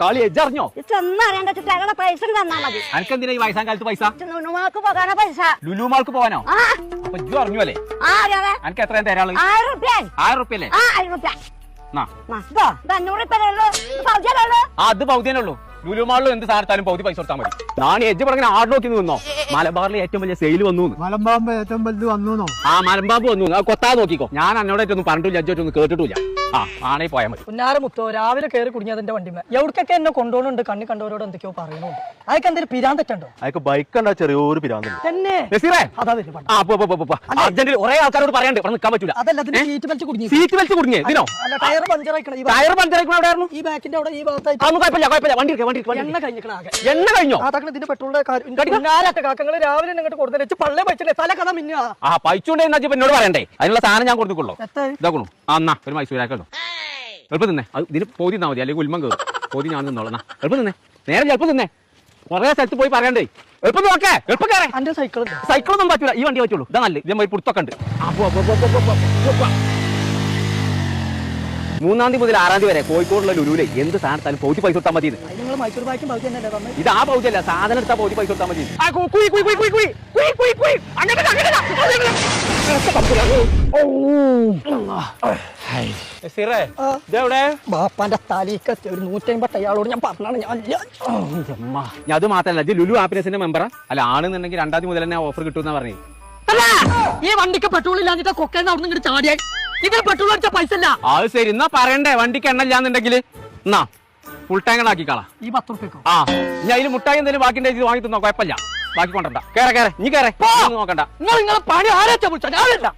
കളി എജ്ജറിഞ്ഞോ പൈസ തന്നാ മതി. അനക്കെന്തിനാ ഈ വയസ്സാം കാലത്ത് പൈസ? ലുലുമാൾക്ക് പോകാനാ പൈസ. ലുലുമാൾക്ക് പോവാനോ? അപ്പൊ ഇജ്ജു അറിഞ്ഞു അല്ലേ? അനക്ക് എത്രയും തരാള്? 1000 റുപ്യ. 1000 റുപ്യ അല്ലേ? 1000 റുപ്യ. അത് പൗതിയേ ഉള്ളൂ. ലുലുമാളിലും എന്ത് സാധനത്താലും പൗതി പൈസ കൊടുത്താൽ മതി. ഞാൻ എജ്ജ് പറഞ്ഞ ആട് നോക്കി നിന്നോ. മലബാറിൽ ഏറ്റവും വലിയ സെയിൽ വന്നു. മലമ്പാമ്പ് ഏറ്റവും വലുത് വന്നു. മലമ്പാമ്പ് വന്നു. കൊത്താ നോക്കിക്കോ. ഞാൻ എന്നോടായിട്ടൊന്നും പറഞ്ഞിട്ടില്ല, അജ്ജായിട്ടൊന്നും കേട്ടിട്ടില്ല. ആണേ പോയാൽ മതി. പുന്നാര മുത്തോ രാവിലെ കയറി കുടുങ്ങിയതിന്റെ വണ്ടിമേ എവിടേക്കൊക്കെ എന്നെ കൊണ്ടുപോകുന്നുണ്ട്. കണ്ണി കണ്ടവരോട് എന്തൊക്കെയോ പറയുന്നുണ്ട്. അതൊക്കെ എന്തെങ്കിലും പിരാന്തെറ്റുണ്ടോ? അതൊക്കെ ബൈക്ക് കണ്ടാ ചെറിയൊരു പിരാന്ത് തന്നെ. അർജന്റിൽ കുറെ ആൾക്കാരോട് പറയാണ്ട് ഇവിടെ നിൽക്കാൻ പറ്റൂല. അതല്ല സീറ്റ് വലിച്ച് കുടുങ്ങി. സീറ്റ് വലിച്ച് കുടുങ്ങിയ ഇതിനോ? അല്ല ടയർ പഞ്ചറായിക്കണം. ടയർ പഞ്ചറായിക്കണം. എവിടെയായിരുന്നു? ഈ ബാക്കിന്റെ അവിടെ ഈ ഭാഗത്തായിട്ട്. കുഴപ്പമില്ല. വണ്ടി എണ്ണ കഴിഞ്ഞിക്കണം ആകെ. എണ്ണ കഴിഞ്ഞോ? അതൊക്കെ ഇതിന്റെ പെട്രോളിന്റെ കാക്കങ്ങള് രാവിലെ ഇങ്ങോട്ട് കൊടുത്തു പള്ളേ പൈച്ചില്ലേ തല കഥ മിന്നാ. പൈച്ചുണ്ടെന്ന് എന്നോട് പറയണ്ടേ. അതിനുള്ള സാധനം ഞാൻ കൊടുത്തുള്ളൂ. ഇതാക്കണു. എന്നാ ഒരു മൈസൂരാക്കല്ലോ. എളുപ്പം തിന്നെ. അത് ഇതിന് പോതി തന്നാ മതി, അല്ലെങ്കിൽ ഉൽമം കയറും. പോതി ഞാൻ നിന്നോളാം. എളുപ്പം തിന്നെ. നേരെ എളുപ്പം തിന്നെ. കുറെ സ്ഥലത്ത് പോയി പറയണ്ടേ. എളുപ്പം നോക്കേ. എളുപ്പം കയറേ. എന്റെ സൈക്കിളൊന്നും പറ്റൂല. ഈ വണ്ടി പറ്റുള്ളൂ. ഇതാ നല്ല ഇതേ പുറത്തൊക്കെ ഉണ്ട്. 3-ാം തീയതി മുതൽ 6-ാം തീയതി വരെ കോഴിക്കോടുള്ള ലുലുവിലെ എന്ത് സാധനത്താലും പൗതി പൈസ കൊടുത്താൽ മതി. ഇത് ആ പൗതിയല്ല, സാധനം എടുത്താൽ പൗതി പൈസ കൊടുത്താൽ മതി. ബാപ്പാന്റെ തലീക്കെത്തി ഒരു 150 അയാളോട് ഞാൻ പറഞ്ഞാണ്. ഞാൻ അത് മാത്രല്ല, ഇത് ലുലു ഹാപ്പിനെസിന്റെ മെമ്പറാ. അല്ല ആണെന്നുണ്ടെങ്കിൽ 2-ാം തീയതി മുതൽ തന്നെ ഓഫർ കിട്ടുമെന്നാ പറഞ്ഞു. ഈ വണ്ടിക്ക് പെട്രോൾ ഇല്ലാഞ്ഞിട്ട് കൊക്കേന്ന് അവിടെ നിന്ന് ചാടിയായി. ഇതിന് പെട്രോൾ അടിച്ച പൈസ ഇല്ല. അത് ശരി. എന്നാ പറയണ്ടേ വണ്ടിക്ക് എണ്ണ ഇല്ലാന്നുണ്ടെങ്കിൽ എന്നാ ഫുൾ ടാങ്ക് ആക്കിക്കളാ. ഈ 10 റുപ്യക്കോ? ഞാൻ അതിൽ മുട്ടായി എന്തെങ്കിലും ബാക്കി ഇത് വാങ്ങി തന്നോ, കുഴപ്പമില്ല. ബാക്കി കൊണ്ടണ്ട. കേറെ നീ കേറെ നോക്കണ്ട. നിങ്ങളെ പണി ആരാച്ചാ വിളിച്ചാ? ഞാനല്ല.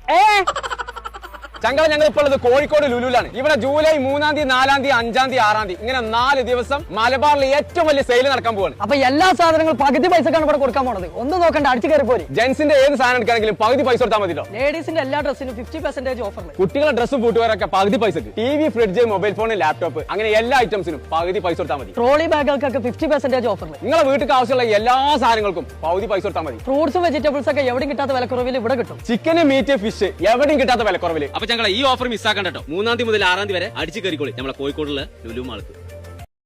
ചങ്കള ഞങ്ങൾ ഇപ്പോൾ ഉള്ളത് കോഴിക്കോട് ലുലുലാണ്. ഇവിടെ ജൂലൈ 3-ാം തീയതി 4-ാം തീയതി 5-ാം തീയതി 6-ാം തീയതി ഇങ്ങനെ 4 ദിവസം മലബാറിൽ ഏറ്റവും വലിയ സെയിൽ നടക്കാൻ പോവാണ്. അപ്പൊ എല്ലാ സാധനങ്ങളും പകുതി പൈസക്കാണ് ഇവിടെ കൊടുക്കാൻ പോണത്. ഒന്നും നോക്കണ്ട, അടിച്ചു കയറി പോരി. ജെന്റ്സിന്റെ ഏത് സാധനം എടുക്കാണെങ്കിലും പകുതി പൈസ കൊടുത്താൽ മതിയോ. ലേഡീസിന്റെ എല്ലാ ഡ്രസ്സിനും 50% ഓഫർ. കുട്ടികളുടെ ഡ്രസ്സും ഫുട്വെയറൊക്കെ പകുതി പൈസക്ക്. TV, fridge, mobile phone, laptop അങ്ങനെ എല്ലാ ഐറ്റംസിനും പകുതി പൈസ കൊടുത്താൽ മതി. ട്രോളി ബാഗുകൾക്കൊക്കെ 50% ഓഫർ. നിങ്ങളെ വീട്ടിൽ ആവശ്യമുള്ള എല്ലാ സാധനങ്ങൾക്കും പകുതി പൈസ കൊടുത്താൽ മതി. ഫ്രൂട്ട്സും വെജിറ്റബിൾസ് ഒക്കെ എവിടെയും കിട്ടാത്ത വിലക്കുറവിൽ ഇവിടെ കിട്ടും. ചിക്കന്, മീറ്റ്, ഫിഷ് എവിടെയും കിട്ടാത്ത വിലക്കുറവിൽ. അപ്പൊ ഞങ്ങൾ ഈ ഓഫർ മിസ്സാക്കണ്ട കേട്ടോ. 3-ാം തീയതി മുതൽ 6-ാം തീയതി വരെ അടിച്ചു കയറിക്കോളി നമ്മളെ കോഴിക്കോടുള്ള ലുലു മാൾക്ക്.